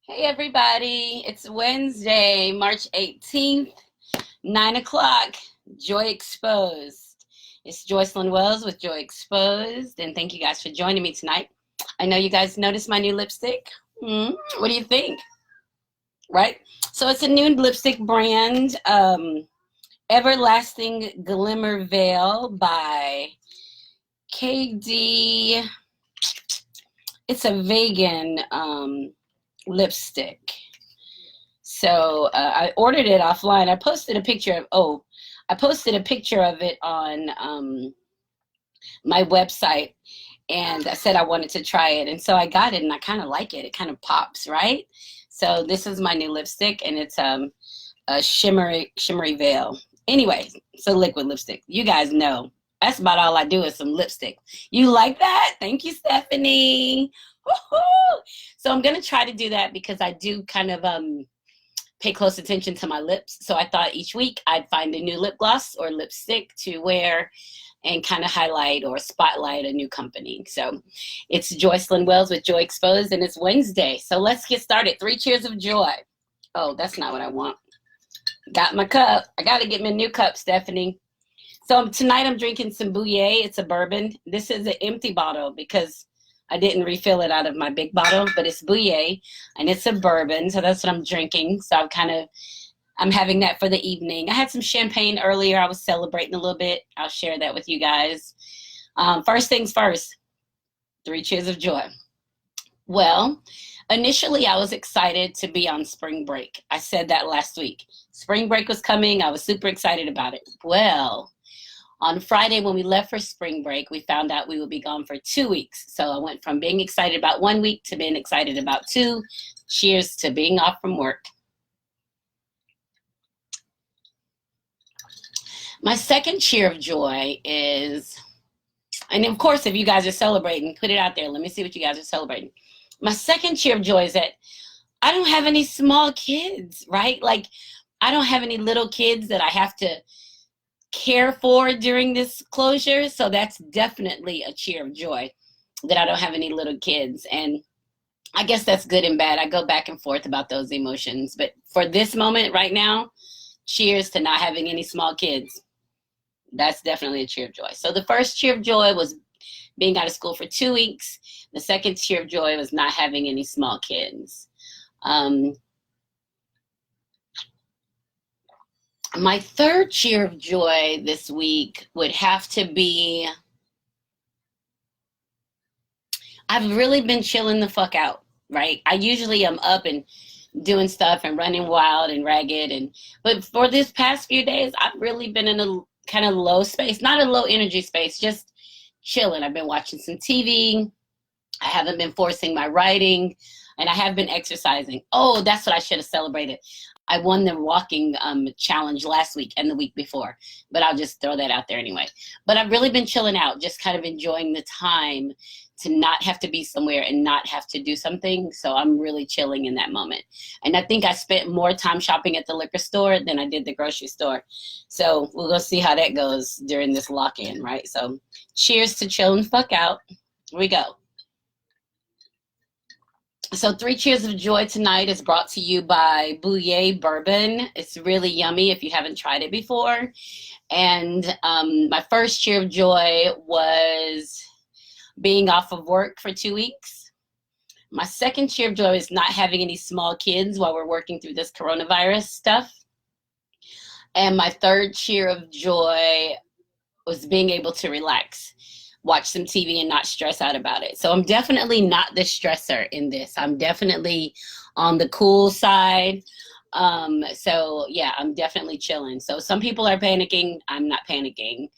Hey everybody, it's Wednesday, March 18th, 9 o'clock, Joy Exposed. It's Joycelyn Wells with Joy Exposed, and thank you guys for joining me tonight. I know you guys noticed my new lipstick. What do you think? Right? So it's a new lipstick brand, Everlasting Glimmer Veil by KD. It's a vegan lipstick. So I ordered it offline. I posted a picture of it on my website, and I said I wanted to try it. And so I got it, and I kind of like it. It kind of pops, right? So this is my new lipstick, and it's a shimmery veil. Anyway, so liquid lipstick. You guys know that's about all I do is some lipstick. You like that? Thank you, Stephanie. Woo-hoo! So I'm gonna try to do that because I do kind of pay close attention to my lips. So I thought each week I'd find a new lip gloss or lipstick to wear and kind of highlight or spotlight a new company. So it's Joycelyn Wells with Joy Exposed, and it's Wednesday. So let's get started. 3 cheers of joy. Oh, that's not what I want. Got my cup. I got to get me a new cup, Stephanie. So tonight I'm drinking some Bouillet. It's a bourbon. This is an empty bottle because I didn't refill it out of my big bottle, but it's Bouillet, and it's a bourbon, so that's what I'm drinking. So I'm having that for the evening. I had some champagne earlier. I was celebrating a little bit. I'll share that with you guys. First things first, 3 cheers of joy. Well, initially I was excited to be on spring break. I said that last week. Spring break was coming. I was super excited about it. Well, on Friday, when we left for spring break, we found out we would be gone for 2 weeks. So I went from being excited about 1 week to being excited about 2. Cheers to being off from work. My second cheer of joy is, and of course, if you guys are celebrating, put it out there. Let me see what you guys are celebrating. My second cheer of joy is that I don't have any small kids, right? Like, I don't have any little kids that I have to care for during this closure. So that's definitely a cheer of joy that I don't have any little kids. And I guess that's good and bad. I go back and forth about those emotions. But for this moment right now, cheers to not having any small kids. That's definitely a cheer of joy. So the first cheer of joy was being out of school for 2 weeks. The second cheer of joy was not having any small kids. My third cheer of joy this week would have to be, I've really been chilling the fuck out, right? I usually am up and doing stuff and running wild and ragged, but for this past few days, I've really been in a kind of low space, not a low energy space, just chilling. I've been watching some TV. I haven't been forcing my writing, and I have been exercising. Oh, that's what I should have celebrated. I won the walking challenge last week and the week before, but I'll just throw that out there anyway. But I've really been chilling out, just kind of enjoying the time to not have to be somewhere and not have to do something. So I'm really chilling in that moment. And I think I spent more time shopping at the liquor store than I did the grocery store. So we'll go see how that goes during this lock-in, right? So cheers to chilling the fuck out. Here we go. So 3 cheers of joy tonight is brought to you by Bouillet Bourbon. It's really yummy if you haven't tried it before. And my first cheer of joy was being off of work for 2 weeks. My second cheer of joy is not having any small kids while we're working through this coronavirus stuff. And my third cheer of joy was being able to relax, watch some TV and not stress out about it. So I'm definitely not the stressor in this. I'm definitely on the cool side. So yeah, I'm definitely chilling. So some people are panicking. I'm not panicking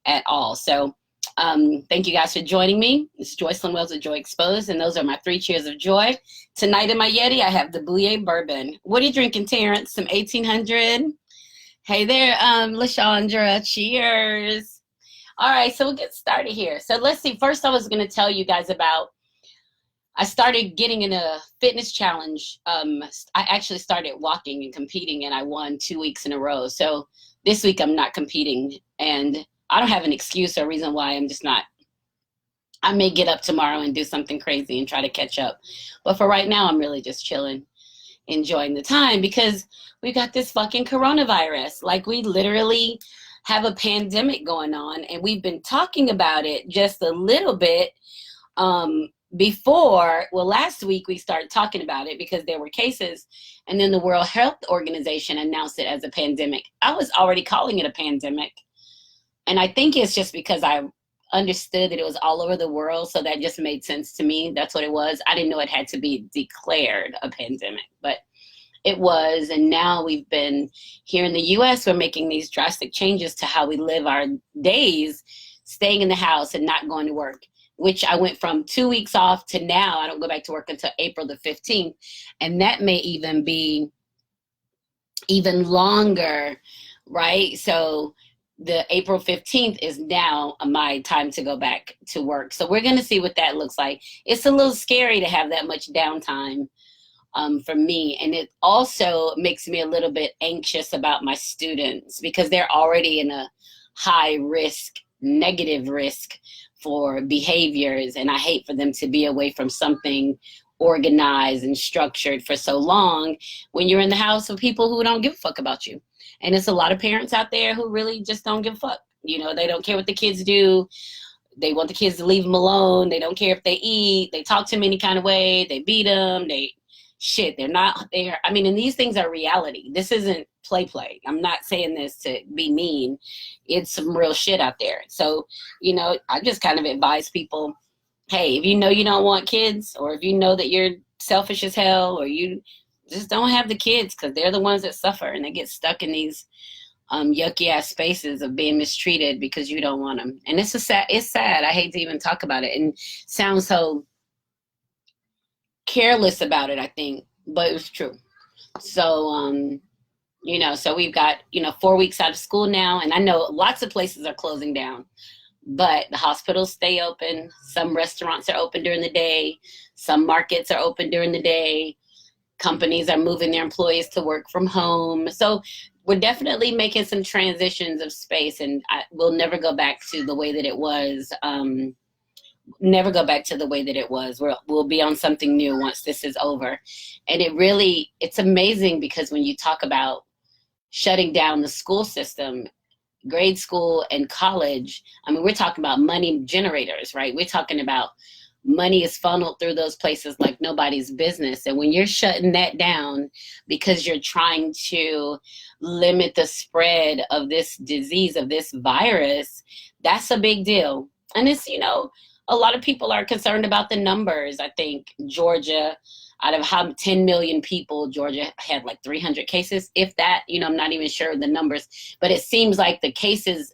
at all. So thank you guys for joining me. It's Joycelyn Wells with Joy Exposed, and those are my 3 cheers of joy. Tonight in my Yeti, I have the Bouillet Bourbon. What are you drinking, Terrence? Some 1800? Hey there, LaShandra. Cheers. All right, so we'll get started here. So let's see. First, I was going to tell you guys about, I started getting in a fitness challenge. I actually started walking and competing, and I won 2 weeks in a row. So this week I'm not competing, and I don't have an excuse or reason why. I'm just not. I may get up tomorrow and do something crazy and try to catch up. But for right now, I'm really just chilling. enjoying the time because we got this fucking coronavirus. Like, we literally have a pandemic going on, and we've been talking about it just a little bit before. Well, last week we started talking about it because there were cases, and then the World Health Organization announced it as a pandemic. I was already calling it a pandemic, and I think it's just because I understood that it was all over the world, so that just made sense to me. That's what it was. I didn't know it had to be declared a pandemic, but it was. And now we've been here in the US, we're making these drastic changes to how we live our days, staying in the house and not going to work, which I went from 2 weeks off to now I don't go back to work until April the 15th. And that may even be even longer, right? So the April 15th is now my time to go back to work. So we're going to see what that looks like. It's a little scary to have that much downtime for me. And it also makes me a little bit anxious about my students because they're already in a high risk, negative risk for behaviors. And I hate for them to be away from something organized and structured for so long when you're in the house with people who don't give a fuck about you. And it's a lot of parents out there who really just don't give a fuck. You know, they don't care what the kids do. They want the kids to leave them alone. They don't care if they eat. They talk to them any kind of way. They beat them. They're not there. I mean, and these things are reality. This isn't play. I'm not saying this to be mean. It's some real shit out there. So, you know, I just kind of advise people, hey, if you know you don't want kids, or if you know that you're selfish as hell, or you just don't have the kids, because they're the ones that suffer and they get stuck in these yucky ass spaces of being mistreated because you don't want them. And it's sad. I hate to even talk about it and sound so careless about it, I think, but it's true. So, you know, so we've got, 4 weeks out of school now, and I know lots of places are closing down, but the hospitals stay open. Some restaurants are open during the day. Some markets are open during the day. Companies are moving their employees to work from home. So we're definitely making some transitions of space, and we'll never go back to the way that it was. Never go back to the way that it was. We'll be on something new once this is over. And it's amazing because when you talk about shutting down the school system, grade school and college, I mean, we're talking about money generators, right? We're talking about money is funneled through those places like nobody's business. And when you're shutting that down because you're trying to limit the spread of this disease, of this virus, that's a big deal. And it's, a lot of people are concerned about the numbers. I think Georgia, out of 10 million people, Georgia had like 300 cases, if that. I'm not even sure of the numbers, but it seems like the cases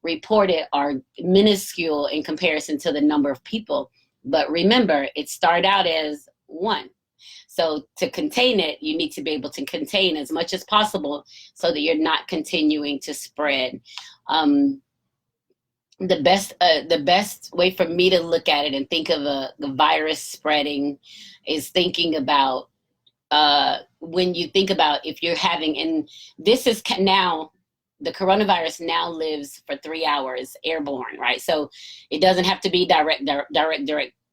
reported are minuscule in comparison to the number of people. But remember, it started out as 1. So to contain it, you need to be able to contain as much as possible so that you're not continuing to spread. The best way for me to look at it and think of the virus spreading is thinking about when you think about if you're having, and this is now, the coronavirus now lives for 3 hours airborne, right? So it doesn't have to be direct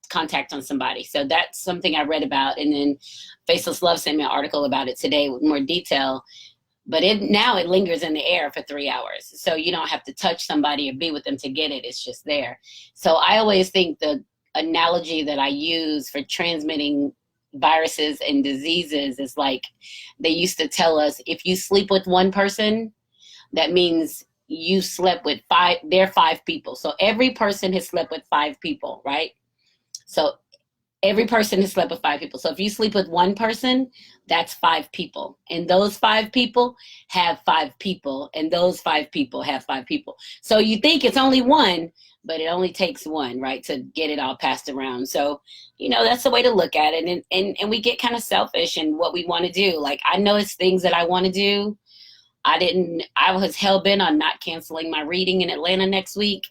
contact on somebody. So that's something I read about. And then Faceless Love sent me an article about it today with more detail. But now it lingers in the air for 3 hours. So you don't have to touch somebody or be with them to get it. It's just there. So I always think the analogy that I use for transmitting viruses and diseases is like they used to tell us, if you sleep with one person, that means you slept with 5 people. So every person has slept with 5 people, right? So every person has slept with 5 people. So if you sleep with one person, that's 5 people. And those 5 people have 5 people. And those 5 people have 5 people. So you think it's only 1, but it only takes 1, right, to get it all passed around. So, that's the way to look at it. And we get kind of selfish in what we want to do. Like, I know it's things that I want to do. I was hell-bent on not canceling my reading in Atlanta next week.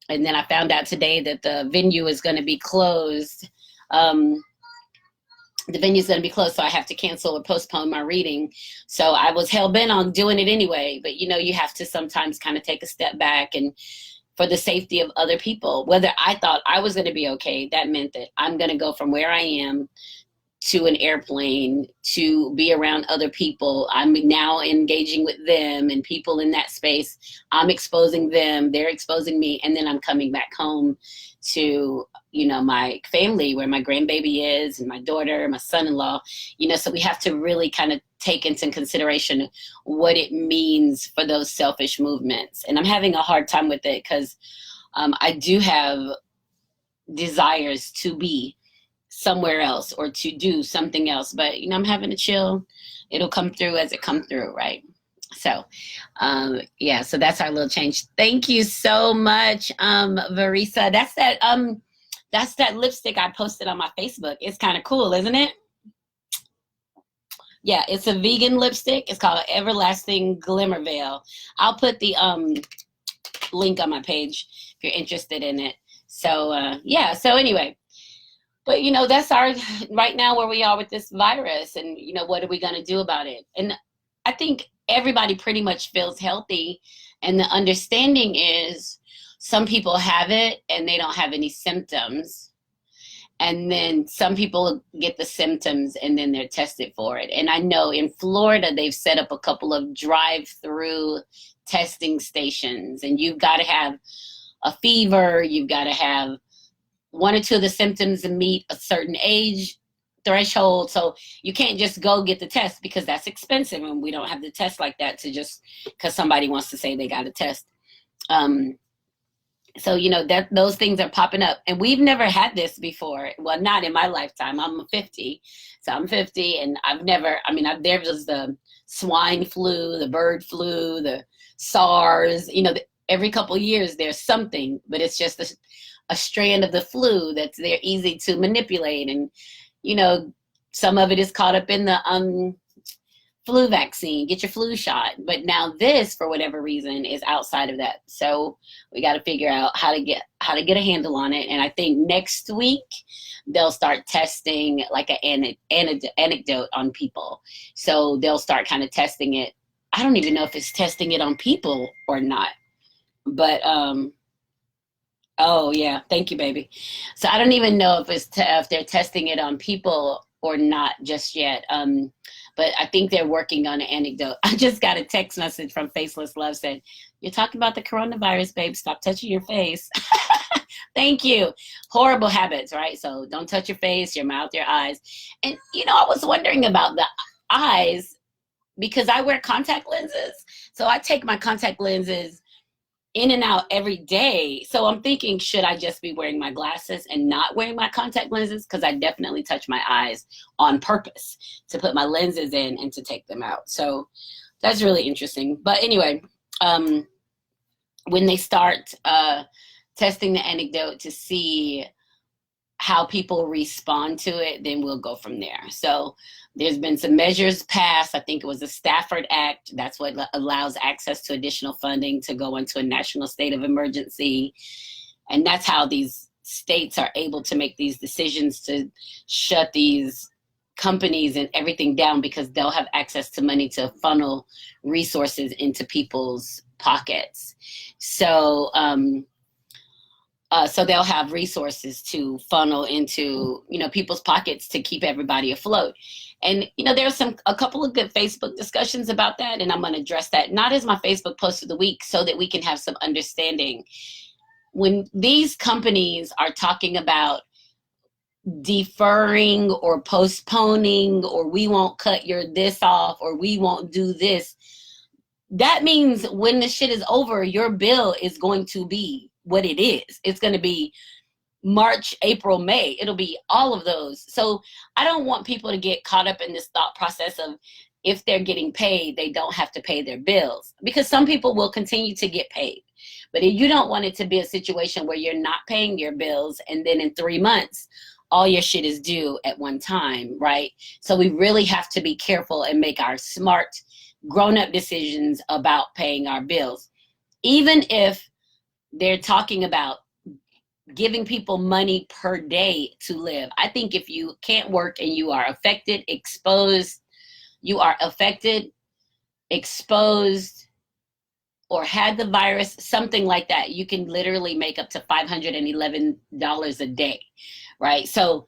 And then I found out today that the venue is going to be closed. The venue's going to be closed, so I have to cancel or postpone my reading. So I was hell-bent on doing it anyway. But, you have to sometimes kind of take a step back, and for the safety of other people. Whether I thought I was going to be okay, that meant that I'm going to go from where I am to an airplane to be around other people. I'm now engaging with them and people in that space. I'm exposing them, they're exposing me, and then I'm coming back home to, my family where my grandbaby is and my daughter, my son-in-law, so we have to really kind of take into consideration what it means for those selfish movements. And I'm having a hard time with it because I do have desires to be somewhere else or to do something else, but I'm having to chill. It'll come through as it comes through, right? So yeah, so that's our little change. Thank you so much, Varisa. That's that lipstick I posted on my Facebook. It's kind of cool, isn't it? Yeah, it's a vegan lipstick. It's called Everlasting Glimmer Veil. I'll put the link on my page if you're interested in it. So yeah, so anyway, but that's our right now where we are with this virus, and what are we going to do about it? And I think everybody pretty much feels healthy, and the understanding is some people have it and they don't have any symptoms, and then some people get the symptoms and then they're tested for it. And I know in Florida they've set up a couple of drive-through testing stations, and you've got to have a fever, you've got to have one or two of the symptoms and meet a certain age threshold. So you can't just go get the test because that's expensive, and we don't have the test like that to just because somebody wants to say they got a test. So that those things are popping up, and we've never had this before. Well, not in my lifetime. I'm 50, so I'm 50, and there was the swine flu, the bird flu, the SARS. Every couple of years there's something, but it's just a strand of the flu they're easy to manipulate, and some of it is caught up in the flu vaccine. Get your flu shot. But now this, for whatever reason, is outside of that. So we got to figure out how to get a handle on it. And I think next week they'll start testing like an anecdote on people. So they'll start kind of testing it. I don't even know if it's testing it on people or not. But oh yeah, thank you, baby. So I don't even know if if they're testing it on people or not just yet. But I think they're working on an anecdote. I just got a text message from Faceless Love said, "You're talking about the coronavirus, babe. Stop touching your face." Thank you. Horrible habits, right? So don't touch your face, your mouth, your eyes. And I was wondering about the eyes because I wear contact lenses. So I take my contact lenses in and out every day. So I'm thinking, should I just be wearing my glasses and not wearing my contact lenses? Because I definitely touch my eyes on purpose to put my lenses in and to take them out. So that's really interesting. But anyway, when they start testing the anecdote to see how people respond to it, then we'll go from there. So there's been some measures passed. I think it was the Stafford Act. That's what allows access to additional funding to go into a national state of emergency. And that's how these states are able to make these decisions to shut these companies and everything down, because they'll have access to money to funnel resources into people's pockets. So, so they'll have resources to funnel into, people's pockets to keep everybody afloat. And, there's a couple of good Facebook discussions about that, and I'm going to address that, not as my Facebook post of the week, so that we can have some understanding. When these companies are talking about deferring or postponing, or we won't cut your this off, or we won't do this, that means when the shit is over, your bill is going to be what it is. It's going to be March, April, May. It'll be all of those. So I don't want people to get caught up in this thought process of if they're getting paid, they don't have to pay their bills, because some people will continue to get paid. But you don't want it to be a situation where you're not paying your bills, and then in 3 months, all your shit is due at one time, right? So we really have to be careful and make our smart, grown-up decisions about paying our bills. Even if they're talking about giving people money per day to live. I think if you can't work and you are affected, exposed, or had the virus, something like that, you can literally make up to $511 a day, right? So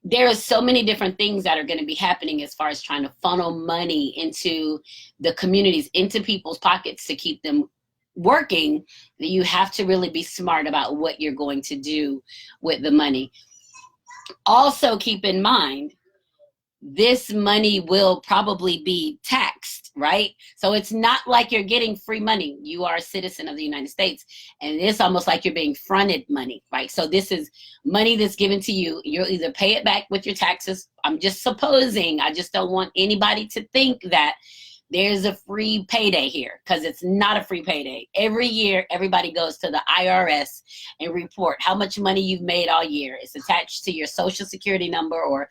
there are so many different things that are going to be happening as far as trying to funnel money into the communities, into people's pockets to keep them working, that you have to really be smart about what you're going to do with the money. Also keep in mind, this money will probably be taxed, right? So it's not like you're getting free money. You are a citizen of the United States, and it's almost like you're being fronted money, right? So this is money that's given to you. You'll either pay it back with your taxes. I'm just supposing. I just don't want anybody to think that there's a free payday here, because it's not a free payday. Every year, everybody goes to the IRS and report how much money you've made all year. It's attached to your social security number or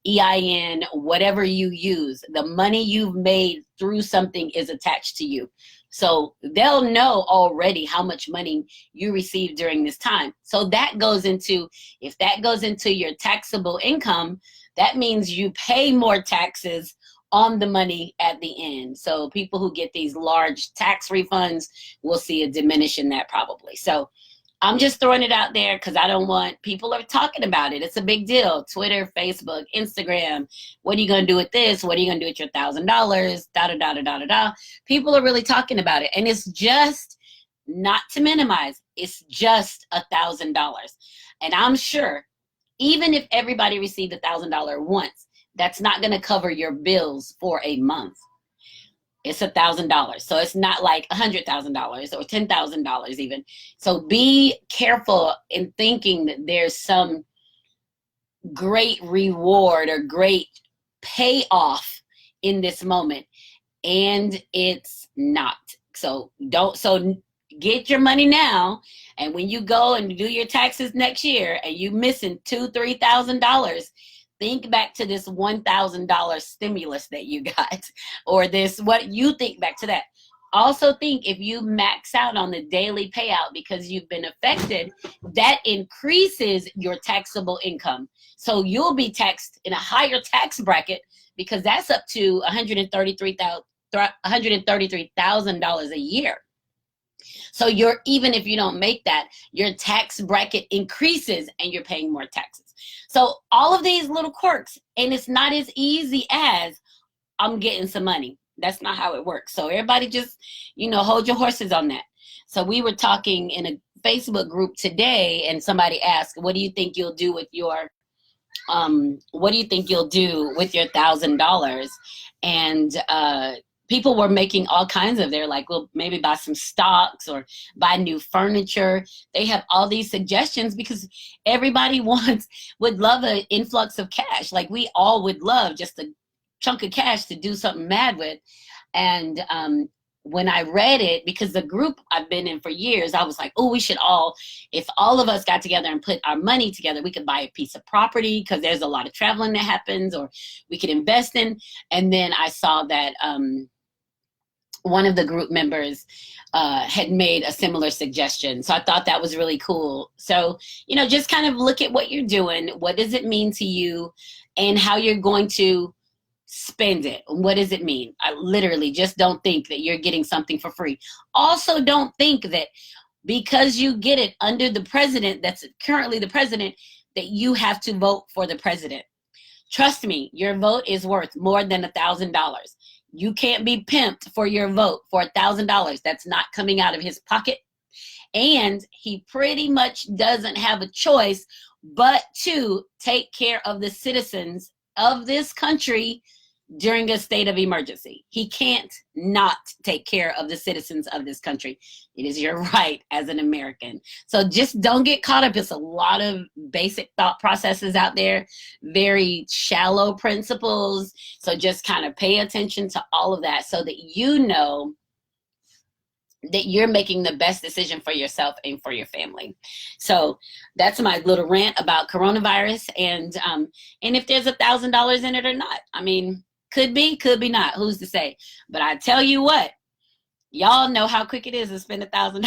EIN, whatever you use. The money you've made through something is attached to you. So they'll know already how much money you received during this time. So that goes into, if that goes into your taxable income, that means you pay more taxes on the money at the end. So people who get these large tax refunds will see a diminish in that probably. So I'm just throwing it out there because I don't want, people are talking about it. It's a big deal. Twitter, Facebook, Instagram. What are you going to do with this? What are you going to do with your $1,000? Da, da, da, da, da, da, da. People are really talking about it. And it's just, not to minimize, it's just $1,000. And I'm sure, even if everybody received $1,000 once, that's not going to cover your bills for a month. It's $1,000. So it's not like $100,000 or $10,000 even. So be careful in thinking that there's some great reward or great payoff in this moment. And it's not. So get your money now. And when you go and do your taxes next year and you missing $2,000, $3,000, think back to this $1,000 stimulus that you got, or this, what you think back to that. Also think, if you max out on the daily payout because you've been affected, that increases your taxable income. So you'll be taxed in a higher tax bracket because that's up to $133,000 a year. So even if you don't make that, your tax bracket increases and you're paying more taxes. So all of these little quirks, and it's not as easy as I'm getting some money. That's not how it works. So everybody just, hold your horses on that. So we were talking in a Facebook group today, and somebody asked, what do you think you'll do with your $1,000? And people were making all kinds of, they're like, well, maybe buy some stocks or buy new furniture. They have all these suggestions because everybody would love an influx of cash. Like we all would love just a chunk of cash to do something mad with. And when I read it, because the group I've been in for years, I was like, oh, we should if all of us got together and put our money together, we could buy a piece of property because there's a lot of traveling that happens, or we could invest in. And then I saw that one of the group members had made a similar suggestion. So I thought that was really cool. So, just kind of look at what you're doing. What does it mean to you, and how you're going to spend it? What does it mean? I literally just don't think that you're getting something for free. Also, don't think that because you get it under the president that's currently the president, that you have to vote for the president. Trust me, your vote is worth more than $1,000. You can't be pimped for your vote for $1,000. That's not coming out of his pocket. And he pretty much doesn't have a choice but to take care of the citizens of this country during a state of emergency. He can't not take care of the citizens of this country. It is your right as an American. So just don't get caught up. It's a lot of basic thought processes out there, very shallow principles. So just kind of pay attention to all of that so that you know that you're making the best decision for yourself and for your family. So that's my little rant about coronavirus, and if there's $1,000 in it or not. I mean, could be not. Who's to say? But I tell you what, y'all know how quick it is to spend $1,000.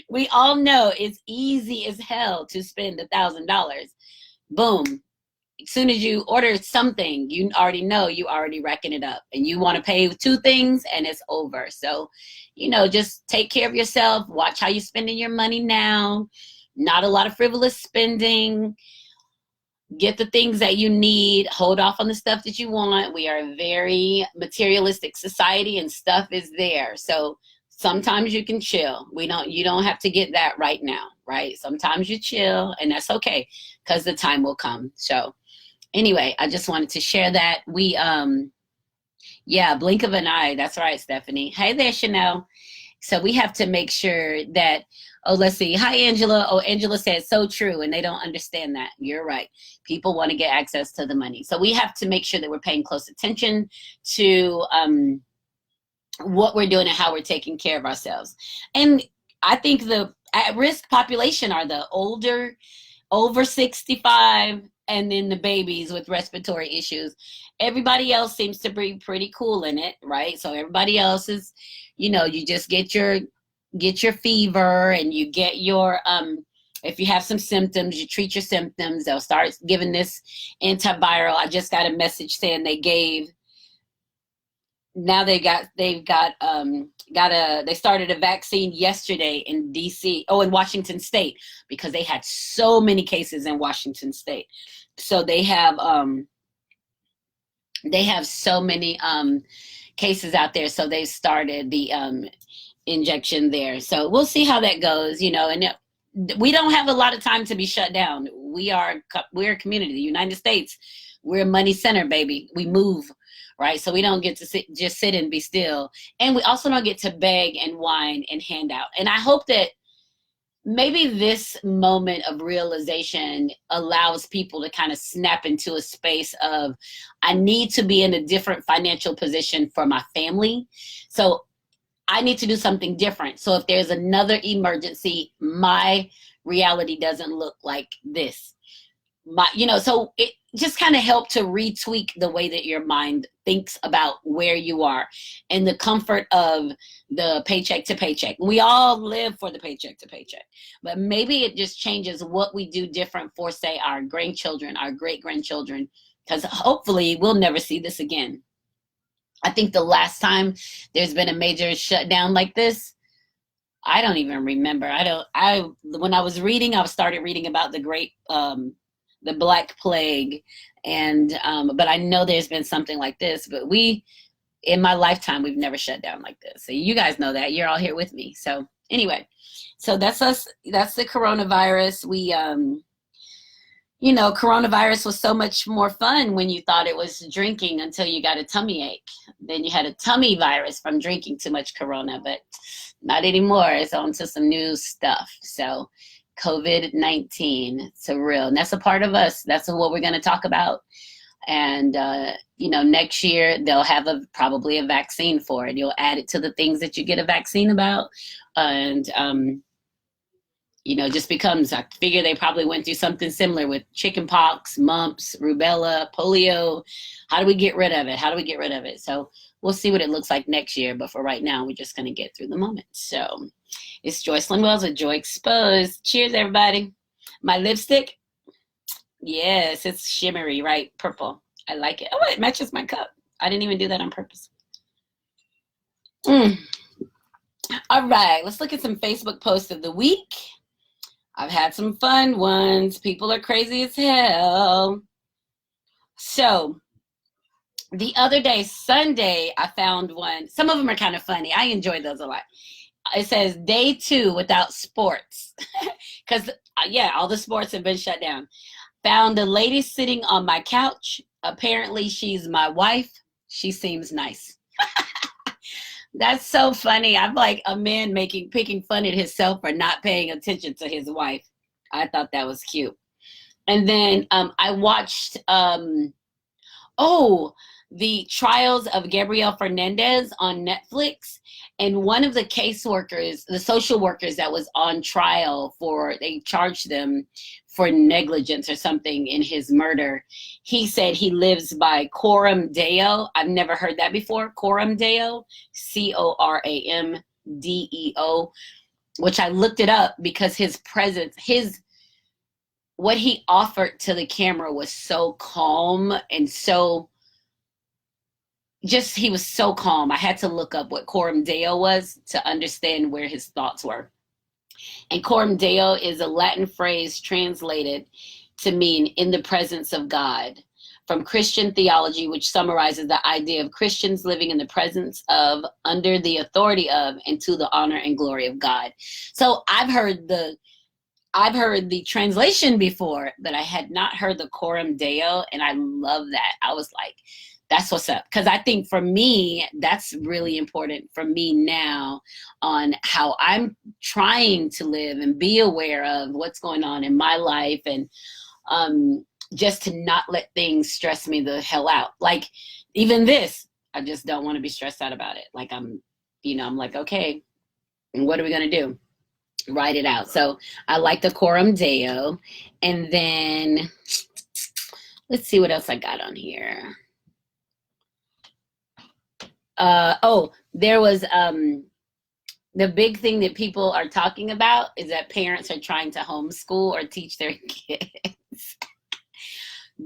We all know it's easy as hell to spend $1,000. Boom. As soon as you order something, you already know you already racking it up, and you want to pay 2 things and it's over. So, just take care of yourself. Watch how you're spending your money now. Not a lot of frivolous spending. get the things that you need, hold off on the stuff that you want. We are a very materialistic society and stuff is there. So sometimes you can chill. You don't have to get that right now, right? Sometimes you chill and that's okay because the time will come. So anyway, I just wanted to share that. Yeah, blink of an eye. That's right, Stephanie. Hey there, Chanel. So we have to make sure that, oh, let's see. Hi, Angela. Oh, Angela said so true. And they don't understand that. You're right. People want to get access to the money. So we have to make sure that we're paying close attention to what we're doing and how we're taking care of ourselves. And I think the at-risk population are the older, over 65, and then the babies with respiratory issues. Everybody else seems to be pretty cool in it, right? So everybody else is, you just get your fever and you get your if you have some symptoms, you treat your symptoms. They'll start giving this antiviral. I just got a message saying they started a vaccine yesterday in DC, in Washington State, because they had so many cases in Washington State. So they have so many cases out there. So they started the injection there. So we'll see how that goes, and we don't have a lot of time to be shut down. We're a community, the United States. We're a money center, baby. We move, right? So we don't get to just sit and be still. And we also don't get to beg and whine and hand out. And I hope that maybe this moment of realization allows people to kind of snap into a space of, I need to be in a different financial position for my family. So I need to do something different. So if there's another emergency, my reality doesn't look like this. So it just kind of helped to retweak the way that your mind thinks about where you are and the comfort of the paycheck to paycheck. We all live for the paycheck to paycheck, but maybe it just changes what we do different for, say, our grandchildren, our great-grandchildren, because hopefully we'll never see this again. I think the last time there's been a major shutdown like this, I don't even remember. When I was reading, I started reading about the Black Plague, but I know there's been something like this, but in my lifetime, we've never shut down like this. So you guys know that. You're all here with me. So anyway, so that's us. That's the coronavirus. Coronavirus was so much more fun when you thought it was drinking until you got a tummy ache. Then you had a tummy virus from drinking too much Corona, but not anymore. It's on to some new stuff. So COVID-19, it's a real, and that's a part of us. That's what we're going to talk about. And, next year they'll have probably a vaccine for it. You'll add it to the things that you get a vaccine about. And, just becomes, I figure they probably went through something similar with chicken pox, mumps, rubella, polio. How do we get rid of it? So we'll see what it looks like next year. But for right now, we're just going to get through the moment. So it's Joycelyn Wells with Joy Exposed. Cheers, everybody. My lipstick, yes, it's shimmery, right? Purple. I like it. Oh, it matches my cup. I didn't even do that on purpose. All right, let's look at some Facebook posts of the week. I've had some fun ones. People are crazy as hell. So the other day, Sunday, I found one. Some of them are kind of funny. I enjoy those a lot. It says day 2 without sports. Because, all the sports have been shut down. Found a lady sitting on my couch. Apparently, she's my wife. She seems nice. That's so funny. I'm like a man picking fun at himself for not paying attention to his wife. I thought that was cute. And then I watched, the trials of Gabriel Fernandez on Netflix. And one of the caseworkers, the social workers that was on trial they charged them for negligence or something in his murder. He said he lives by Coram Deo. I've never heard that before. Coram Deo, Coramdeo, which I looked it up because his presence, what he offered to the camera was so calm and so he was so calm. I had to look up what Coram Deo was to understand where his thoughts were. And Coram Deo is a Latin phrase translated to mean in the presence of God, from Christian theology, which summarizes the idea of Christians living in the presence of, under the authority of, and to the honor and glory of God. So I've heard the translation before, but I had not heard the Coram Deo, and I love that. I was like, that's what's up. Because I think for me, that's really important for me now on how I'm trying to live and be aware of what's going on in my life, and just to not let things stress me the hell out. Like even this, I just don't want to be stressed out about it. Like I'm like, okay, what are we going to do? Write it out. So I like the Coram Deo. And then let's see what else I got on here. There was the big thing that people are talking about is that parents are trying to homeschool or teach their kids.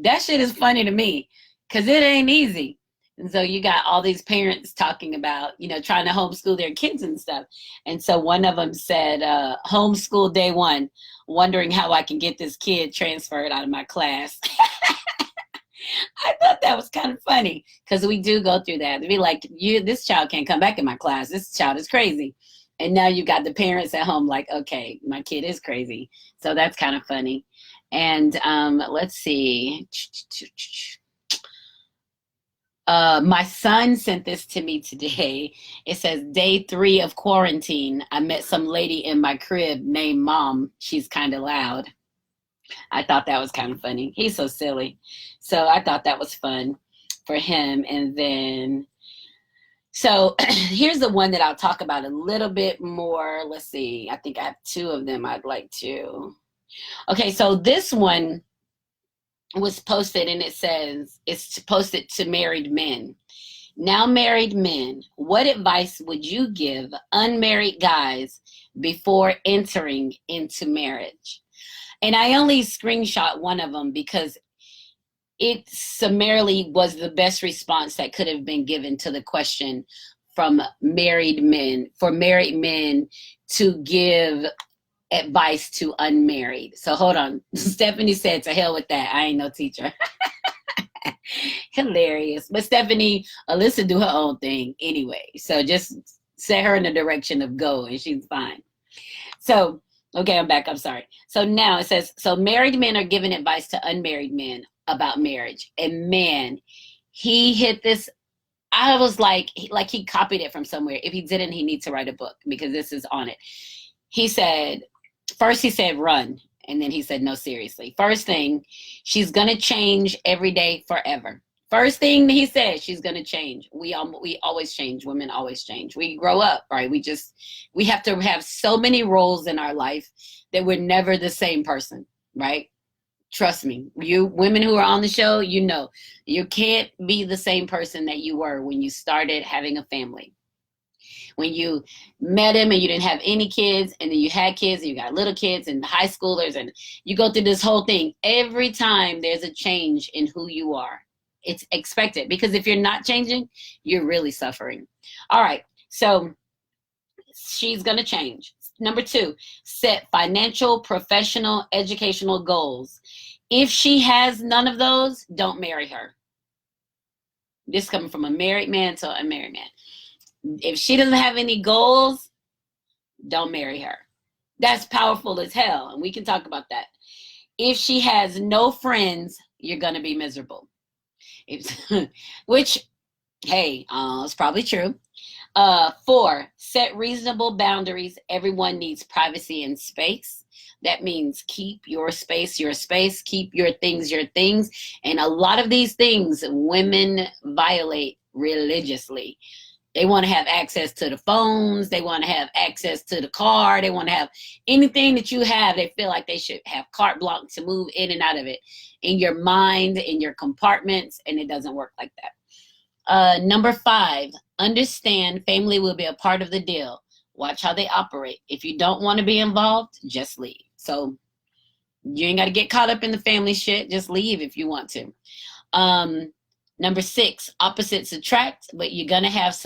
That shit is funny to me because it ain't easy. And so you got all these parents talking about, trying to homeschool their kids and stuff. And so one of them said, homeschool day one, wondering how I can get this kid transferred out of my class. I thought that was kind of funny because we do go through that. To be like, this child can't come back in my class. This child is crazy. And now you got the parents at home like, okay, my kid is crazy. So that's kind of funny. And let's see. My son sent this to me today. It says, day 3 of quarantine. I met some lady in my crib named Mom. She's kind of loud. I thought that was kind of funny. He's so silly. So I thought that was fun for him. And then, so here's the one that I'll talk about a little bit more. Let's see. I think I have 2 of them I'd like to. Okay, so this one was posted and it says, it's posted to married men. Now, married men, what advice would you give unmarried guys before entering into marriage? And I only screenshot one of them because it summarily was the best response that could have been given to the question from married men, for married men to give advice to unmarried. So hold on. Stephanie said, to hell with that. I ain't no teacher. Hilarious. But Stephanie, Alyssa do her own thing anyway. So just set her in the direction of go and she's fine. So, okay, I'm back. I'm sorry. So now it says, so married men are giving advice to unmarried men about marriage. And man, he hit this. I was like he copied it from somewhere. If he didn't, he needs to write a book because this is on it. He said, first he said run. And then he said, no, seriously. First thing, she's going to change every day forever. First thing he said, she's going to change. We always change. Women always change. We grow up, right? We have to have so many roles in our life that we're never the same person, right? Trust me, you women who are on the show, you can't be the same person that you were when you started having a family. When you met him and you didn't have any kids, and then you had kids and you got little kids and high schoolers, and you go through this whole thing. Every time there's a change in who you are, it's expected, because if you're not changing, you're really suffering. All right, so she's going to change. Number 2, set financial, professional, educational goals. If she has none of those, don't marry her. This is coming from a married man to a unmarried man. If she doesn't have any goals, don't marry her. That's powerful as hell, and we can talk about that. If she has no friends, you're going to be miserable. Which, hey, it's probably true. 4, set reasonable boundaries. Everyone needs privacy and space. That means keep your space, keep your things. And a lot of these things women violate religiously. They want to have access to the phones. They want to have access to the car. They want to have anything that you have. They feel like they should have carte blanche to move in and out of it in your mind, in your compartments, and it doesn't work like that. Number 5, understand family will be a part of the deal. Watch how they operate. If you don't want to be involved, just leave. So you ain't got to get caught up in the family shit. Just leave if you want to. Number 6, opposites attract, but you're gonna have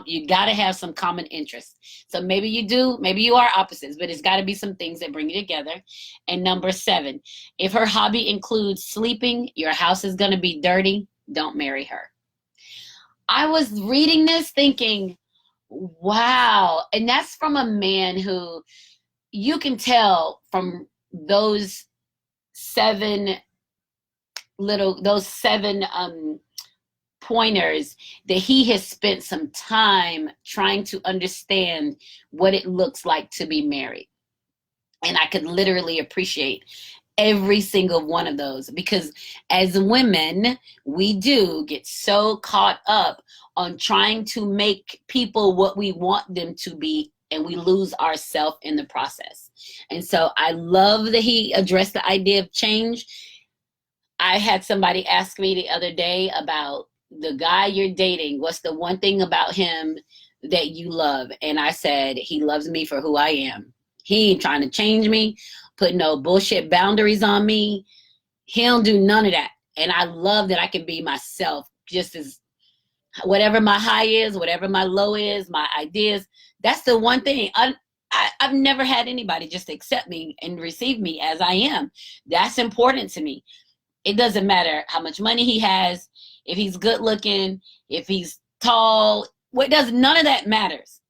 you gotta have some common interests. So maybe you are opposites, but it's gotta be some things that bring you together. And number 7, if her hobby includes sleeping, your house is gonna be dirty, don't marry her. I was reading this thinking, wow. And that's from a man who you can tell from those seven pointers that he has spent some time trying to understand what it looks like to be married. And I could literally appreciate every single one of those, because as women, we do get so caught up on trying to make people what we want them to be, and we lose ourselves in the process. And so I love that he addressed the idea of change. I had somebody ask me the other day about the guy you're dating. What's the one thing about him that you love? And I said, he loves me for who I am. He ain't trying to change me, put no bullshit boundaries on me. He don't do none of that. And I love that I can be myself, just as whatever my high is, whatever my low is, my ideas. That's the one thing. I've never had anybody just accept me and receive me as I am. That's important to me. It doesn't matter how much money he has, if he's good looking, if he's tall, none of that matters.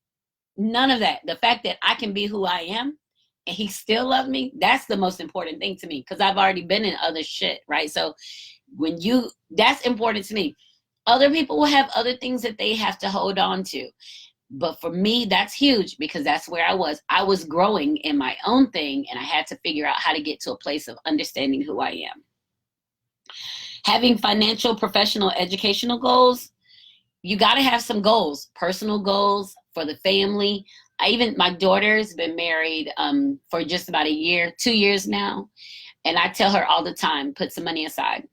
None of that. The fact that I can be who I am and he still loves me, that's the most important thing to me, because I've already been in other shit, right? So that's important to me. Other people will have other things that they have to hold on to. But for me, that's huge, because that's where I was. I was growing in my own thing, and I had to figure out how to get to a place of understanding who I am. Having financial, professional, educational goals, you got to have some goals, personal goals for the family. My daughter's been married for just about 2 years now. And I tell her all the time, put some money aside.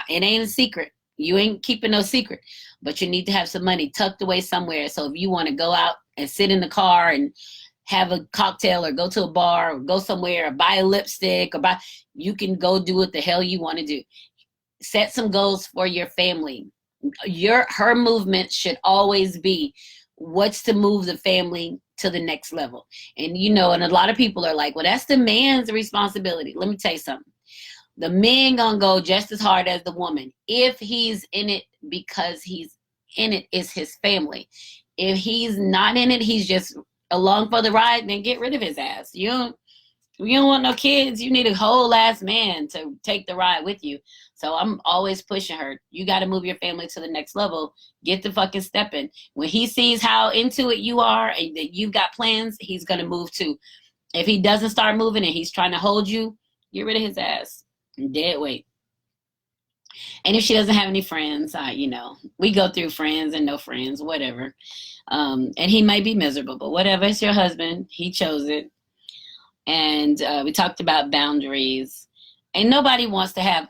It ain't a secret. You ain't keeping no secret, but you need to have some money tucked away somewhere. So if you want to go out and sit in the car and have a cocktail, or go to a bar, or go somewhere, or buy a lipstick, you can go do what the hell you want to do. Set some goals for your family. Her movement should always be, what's to move the family to the next level. And and a lot of people are like, well, that's the man's responsibility. Let me tell you something. The man gonna go just as hard as the woman. If he's in it because he's in it, is his family. If he's not in it, he's just along for the ride, then get rid of his ass. You don't want no kids. You need a whole ass man to take the ride with you. So I'm always pushing her. You got to move your family to the next level. Get the fucking stepping. When he sees how into it you are and that you've got plans, he's going to move too. If he doesn't start moving and he's trying to hold you, get rid of his ass. Dead weight. And if she doesn't have any friends, we go through friends and no friends, whatever. And he might be miserable, but whatever. It's your husband. He chose it. And we talked about boundaries. And nobody wants to have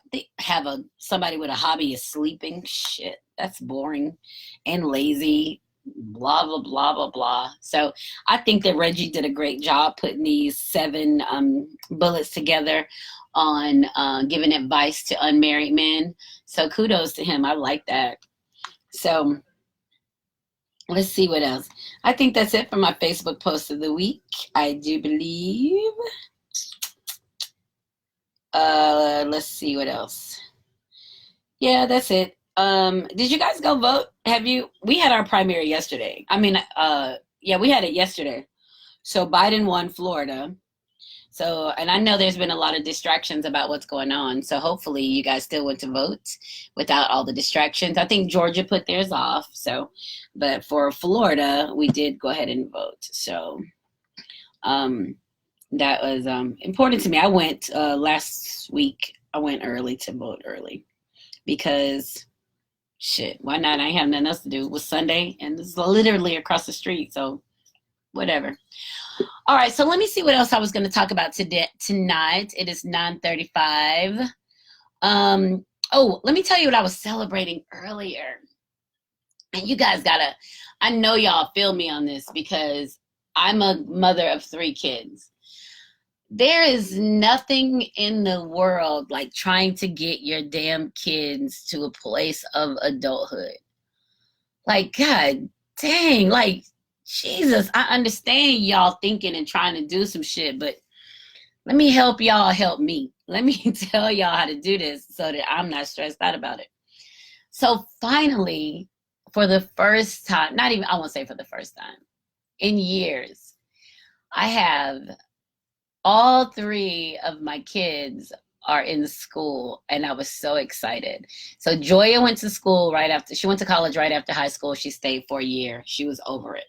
somebody with a hobby is sleeping. Shit, that's boring and lazy. Blah, blah, blah, blah, blah. So I think that Reggie did a great job putting these 7 bullets together on giving advice to unmarried men. So kudos to him. I like that. So let's see what else. I think that's it for my Facebook post of the week. I do believe. Let's see what else. Yeah, that's it. Did you guys go vote? We had our primary yesterday. We had it yesterday. So Biden won Florida. So, and I know there's been a lot of distractions about what's going on. So hopefully you guys still went to vote without all the distractions. I think Georgia put theirs off. So, but for Florida, we did go ahead and vote. So, that was important to me. I went last week. I went early to vote early because shit, why not? I ain't have nothing else to do. It was Sunday and it's literally across the street. So whatever. All right, so let me see what else I was going to talk about tonight. It is 9:35. Let me tell you what I was celebrating earlier. And you guys I know y'all feel me on this because I'm a mother of 3 kids. There is nothing in the world like trying to get your damn kids to a place of adulthood. Like, God dang, like, Jesus, I understand y'all thinking and trying to do some shit, but let me help y'all help me. Let me tell y'all how to do this so that I'm not stressed out about it. So finally, for the first time, not even, I won't say for the first time, in years, I have all three of my kids are in school, and I was so excited. So Joya went to school right after, she went to college right after high school. She stayed for a year. She was over it.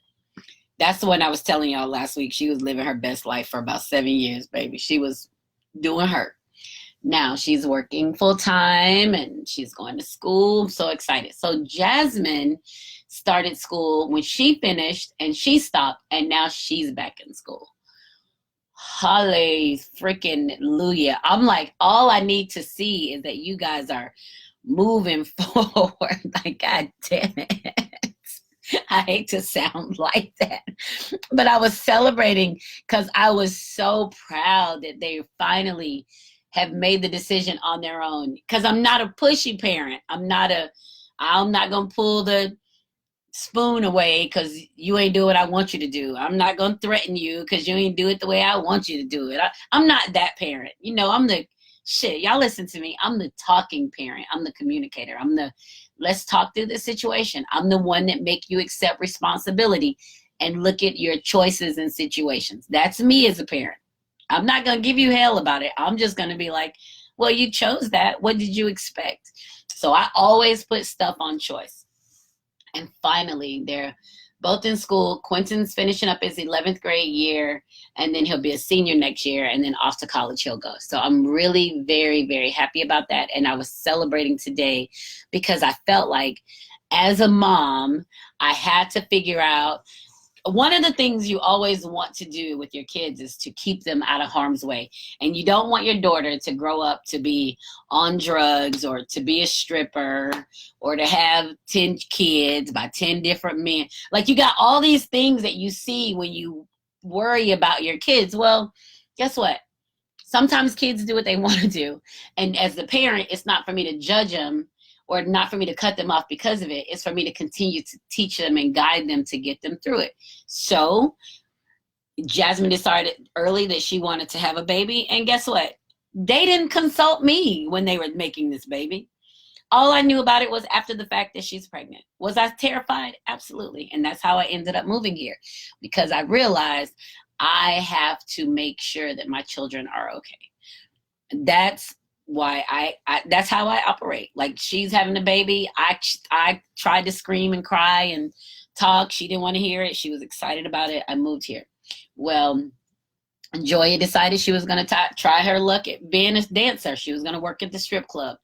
That's the one I was telling y'all last week. She was living her best life for about 7 years, baby. She was doing her. Now she's working full time and she's going to school. I'm so excited. So Jasmine started school when she finished and she stopped, and now she's back in school. Holly freaking Luya. I'm like, all I need to see is that you guys are moving forward. Like, God damn it. I hate to sound like that, but I was celebrating because I was so proud that they finally have made the decision on their own. Because I'm not a pushy parent. I'm not gonna pull the spoon away because you ain't do what I want you to do. I'm not gonna threaten you because you ain't do it the way I want you to do it. I'm not that parent. You know, I'm the shit. Y'all listen to me. I'm the talking parent. I'm the communicator. I'm the let's talk through the situation. I'm the one that make you accept responsibility and look at your choices and situations. That's me as a parent. I'm not gonna give you hell about it. I'm just gonna be like, well, you chose that. What did you expect? So I always put stuff on choice. And finally, they're both in school. Quentin's finishing up his 11th grade year, and then he'll be a senior next year, and then off to college he'll go. So I'm really very, very happy about that. And I was celebrating today because I felt like as a mom, I had to figure out, one of the things you always want to do with your kids is to keep them out of harm's way. And you don't want your daughter to grow up to be on drugs or to be a stripper or to have 10 kids by 10 different men. Like, you got all these things that you see when you worry about your kids. Well, guess what? Sometimes kids do what they want to do. And as the parent, it's not for me to judge them or not for me to cut them off because of it. It's for me to continue to teach them and guide them to get them through it. So Jasmine decided early that she wanted to have a baby. And guess what? They didn't consult me when they were making this baby. All I knew about it was after the fact that she's pregnant. Was I terrified? Absolutely. And that's how I ended up moving here, because I realized I have to make sure that my children are okay. That's why I that's how I operate. Like, she's having a baby. I tried to scream and cry and talk. She didn't want to hear it. She was excited about it. I moved here. Well, Joya decided she was going to try her luck at being a dancer. She was going to work at the strip club.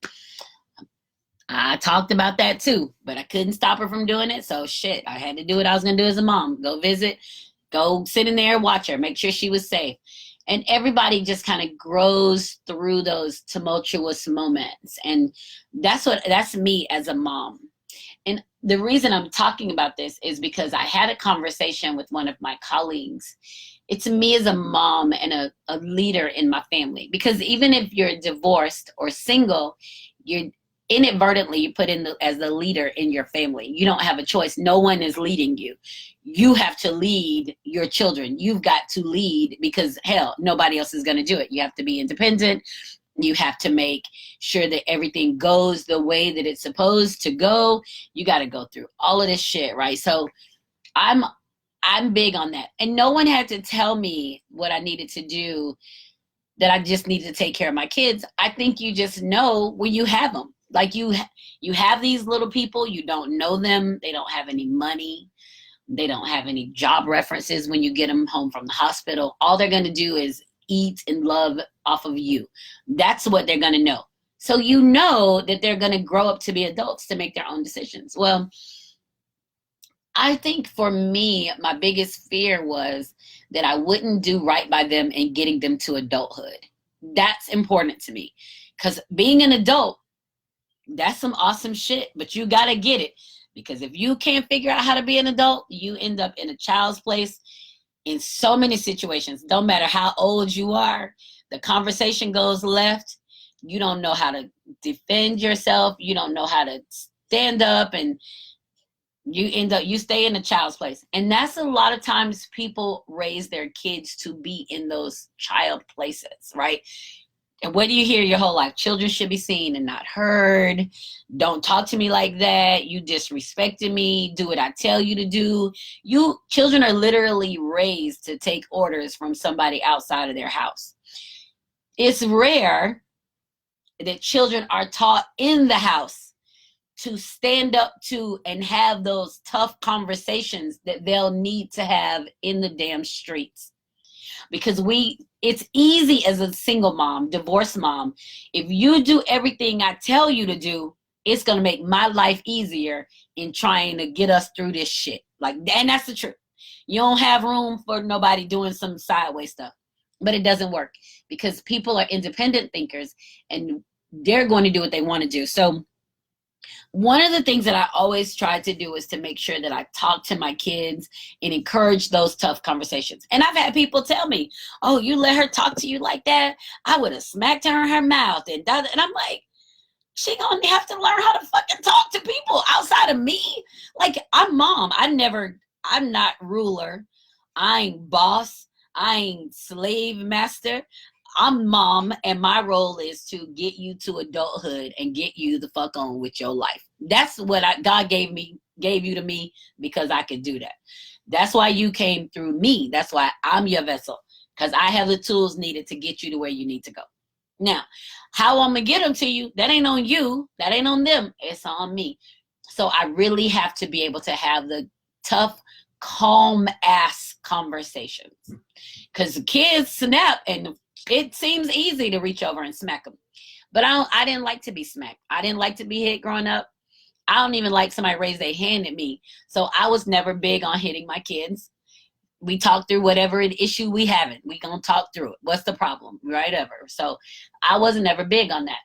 I talked about that too, but I couldn't stop her from doing it. So shit, I had to do what I was going to do as a mom. Go visit, go sit in there, watch her, make sure she was safe. And everybody just kind of grows through those tumultuous moments. And that's me as a mom. And the reason I'm talking about this is because I had a conversation with one of my colleagues. It's me as a mom and a leader in my family. Because even if you're divorced or single, you're inadvertently you put in as the leader in your family. You don't have a choice. No one is leading you. You have to lead your children. You've got to lead because, hell, nobody else is going to do it. You have to be independent. You have to make sure that everything goes the way that it's supposed to go. You got to go through all of this shit, right? So I'm big on that. And no one had to tell me what I needed to do, that I just needed to take care of my kids. I think you just know when you have them. Like, you have these little people, you don't know them, they don't have any money, they don't have any job references when you get them home from the hospital. All they're going to do is eat and love off of you. That's what they're going to know. So you know that they're going to grow up to be adults to make their own decisions. Well, I think for me, my biggest fear was that I wouldn't do right by them in getting them to adulthood. That's important to me, because being an adult, that's some awesome shit, but you got to get it. Because if you can't figure out how to be an adult, you end up in a child's place. in so many situations. Don't matter how old you are, the conversation goes left. You don't know how to defend yourself. You don't know how to stand up, and you stay in a child's place. And that's a lot of times people raise their kids to be in those child places, right? And what do you hear your whole life? Children should be seen and not heard. Don't talk to me like that. You disrespected me. Do what I tell you to do. Children are literally raised to take orders from somebody outside of their house. It's rare that children are taught in the house to stand up to and have those tough conversations that they'll need to have in the damn streets. Because it's easy as a single mom, divorced mom. If you do everything I tell you to do, it's going to make my life easier in trying to get us through this shit. And that's the truth. You don't have room for nobody doing some sideways stuff. But it doesn't work because people are independent thinkers and they're going to do what they want to do. So one of the things that I always try to do is to make sure that I talk to my kids and encourage those tough conversations. And I've had people tell me, oh, you let her talk to you like that? I would have smacked her in her mouth. And I'm like, she gonna have to learn how to fucking talk to people outside of me. Like, I'm mom. I'm not ruler. I ain't boss. I ain't slave master. I'm mom, and my role is to get you to adulthood and get you the fuck on with your life. That's what God gave you to me, because I could do that. That's why you came through me. That's why I'm your vessel, because I have the tools needed to get you to where you need to go. Now, how I'm going to get them to you, that ain't on you. That ain't on them. It's on me. So I really have to be able to have the tough, calm ass conversations, because the kids snap and it seems easy to reach over and smack them. But I didn't like to be smacked. I didn't like to be hit growing up. I don't even like somebody raise their hand at me. So I was never big on hitting my kids. We talk through whatever issue we having. We gonna talk through it. What's the problem? Right over. So I wasn't ever big on that.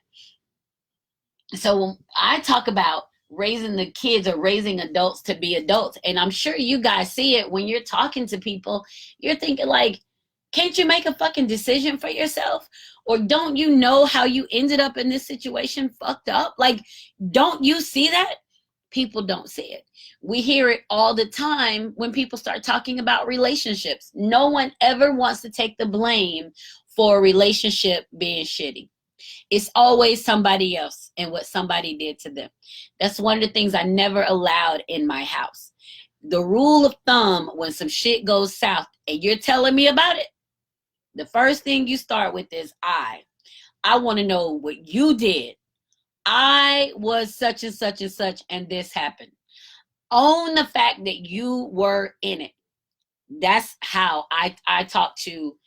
So when I talk about raising the kids or raising adults to be adults, and I'm sure you guys see it when you're talking to people, you're thinking like, can't you make a fucking decision for yourself? Or don't you know how you ended up in this situation fucked up? Like, don't you see that? People don't see it. We hear it all the time when people start talking about relationships. No one ever wants to take the blame for a relationship being shitty. It's always somebody else and what somebody did to them. That's one of the things I never allowed in my house. The rule of thumb, when some shit goes south and you're telling me about it, the first thing you start with is I want to know what you did. I was such and such and such, and this happened. Own the fact that you were in it. That's how I talk to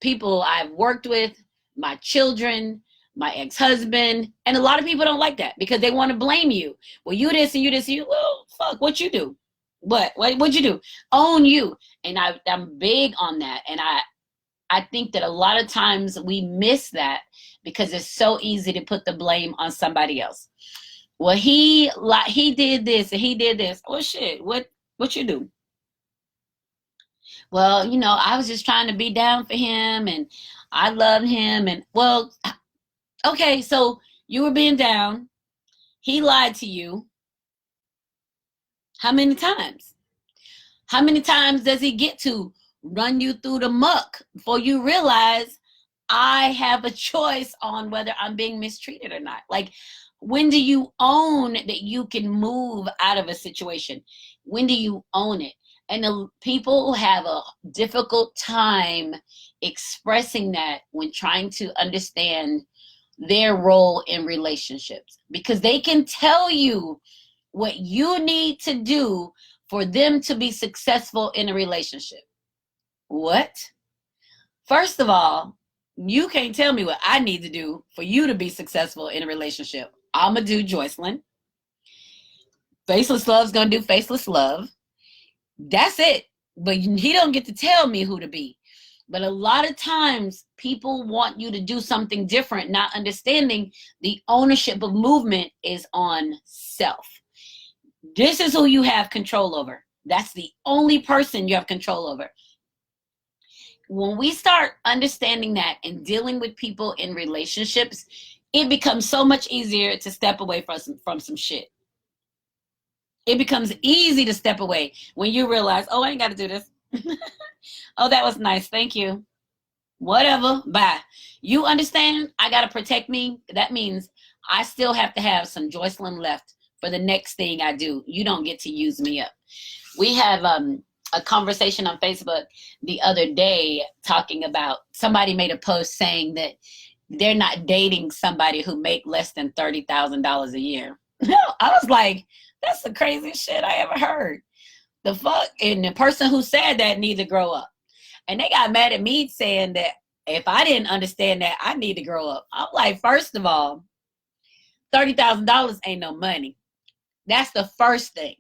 people I've worked with, my children, my ex-husband, and a lot of people don't like that because they want to blame you. Well, you this and you this. You, well, fuck, what you do? What'd you do? Own you. And I'm big on that. And I think that a lot of times we miss that because it's so easy to put the blame on somebody else. Well, he did this and he did this. Well, shit, what you do? Well, I was just trying to be down for him and I loved him. And well, okay, so you were being down. He lied to you. How many times? How many times does he get to run you through the muck before you realize I have a choice on whether I'm being mistreated or not? Like, when do you own that you can move out of a situation? When do you own it? And the people have a difficult time expressing that when trying to understand their role in relationships, because they can tell you what you need to do for them to be successful in a relationship. What? First of all, you can't tell me what I need to do for you to be successful in a relationship. I'm going to do Joycelyn. Faceless Love's going to do Faceless Love. That's it. But he don't get to tell me who to be. But a lot of times people want you to do something different, not understanding the ownership of movement is on self. This is who you have control over. That's the only person you have control over. When we start understanding that and dealing with people in relationships, it becomes so much easier to step away from some shit. It becomes easy to step away when you realize, oh, I ain't got to do this. Oh, that was nice. Thank you. Whatever. Bye. You understand? I got to protect me. That means I still have to have some Joycelyn left for the next thing I do. You don't get to use me up. We have a conversation on Facebook the other day talking about, somebody made a post saying that they're not dating somebody who make less than $30,000 a year. I was like, that's the craziest shit I ever heard. The fuck? And the person who said that need to grow up. And they got mad at me saying that if I didn't understand that, I need to grow up. I'm like, first of all, $30,000 ain't no money. That's the first thing.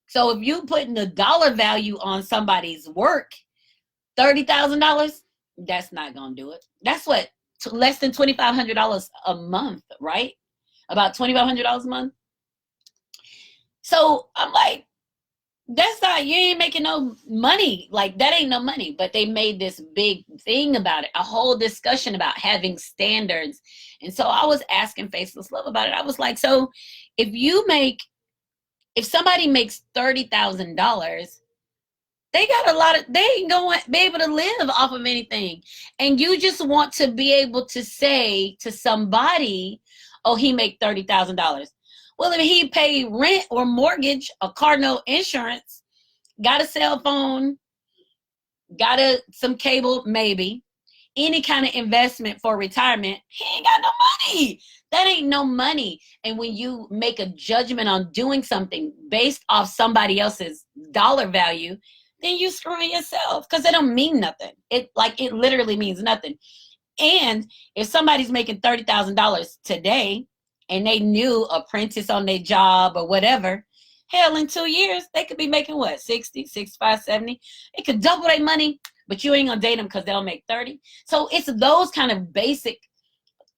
So if you putting the dollar value on somebody's work, $30,000, that's not going to do it. That's what, less than $2,500 a month, right? About $2,500 a month. So I'm like, that's not, you ain't making no money. Like, that ain't no money. But they made this big thing about it, a whole discussion about having standards. And so I was asking Faceless Love about it. I was like, so if somebody makes $30,000, they ain't going to be able to live off of anything. And you just want to be able to say to somebody, oh, he make $30,000. Well, if he pay rent or mortgage, a car note, insurance, got a cell phone, got some cable, maybe, any kind of investment for retirement, he ain't got no money. That ain't no money. And when you make a judgment on doing something based off somebody else's dollar value, then you screwing yourself, because it don't mean nothing. It literally means nothing. And if somebody's making $30,000 today and they new apprentice on their job or whatever, hell, in 2 years, they could be making what, 60, 65, 70? It could double their money, but you ain't gonna date them because they'll make 30. So it's those kind of basic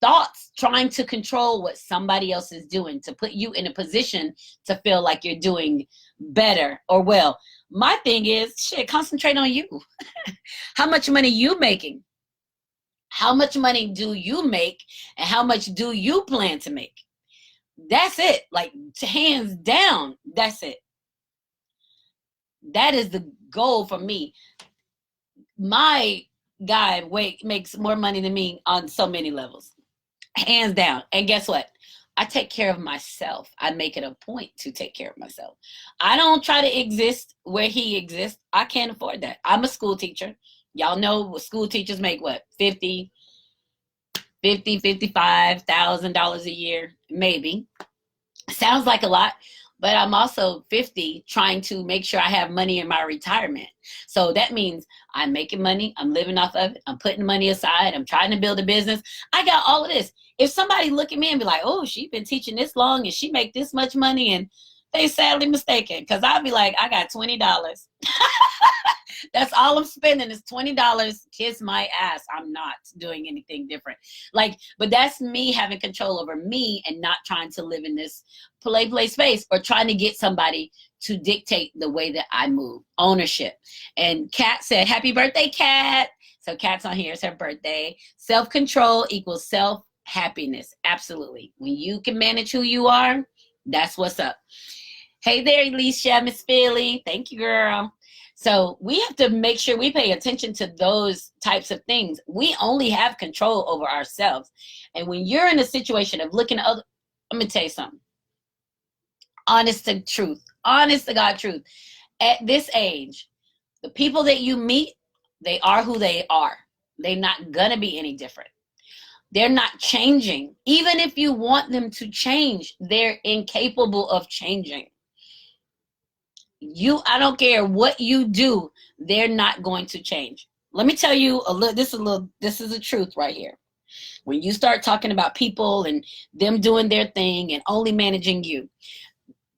thoughts, trying to control what somebody else is doing to put you in a position to feel like you're doing better or well. My thing is, shit, concentrate on you. How much money you making? How much money do you make? And how much do you plan to make? That's it. Like, hands down, that's it. That is the goal for me. My guy makes more money than me on so many levels. Hands down. And guess what? I take care of myself. I make it a point to take care of myself. I don't try to exist where he exists. I can't afford that. I'm a school teacher. Y'all know school teachers make what? $55,000 a year, maybe. Sounds like a lot, but I'm also 50 trying to make sure I have money in my retirement. So that means I'm making money. I'm living off of it. I'm putting money aside. I'm trying to build a business. I got all of this. If somebody look at me and be like, oh, she's been teaching this long and she make this much money, and they sadly mistaken, because I'll be like, I got $20. That's all I'm spending is $20. Kiss my ass. I'm not doing anything different. But that's me having control over me and not trying to live in this play space or trying to get somebody to dictate the way that I move. Ownership. And Kat said, happy birthday, Kat. So Kat's on here. It's her birthday. Self-control equals self-happiness. Absolutely. When you can manage who you are, that's what's up. Hey there, Alicia, Miss Philly. Thank you, girl. So we have to make sure we pay attention to those types of things. We only have control over ourselves. And when you're in a situation of looking at other, let me tell you something. Honest to God truth. At this age, the people that you meet, they are who they are. They're not going to be any different. They're not changing. Even if you want them to change, they're incapable of changing. I don't care what you do, they're not going to change. Let me tell you this is the truth right here. When you start talking about people and them doing their thing and only managing you,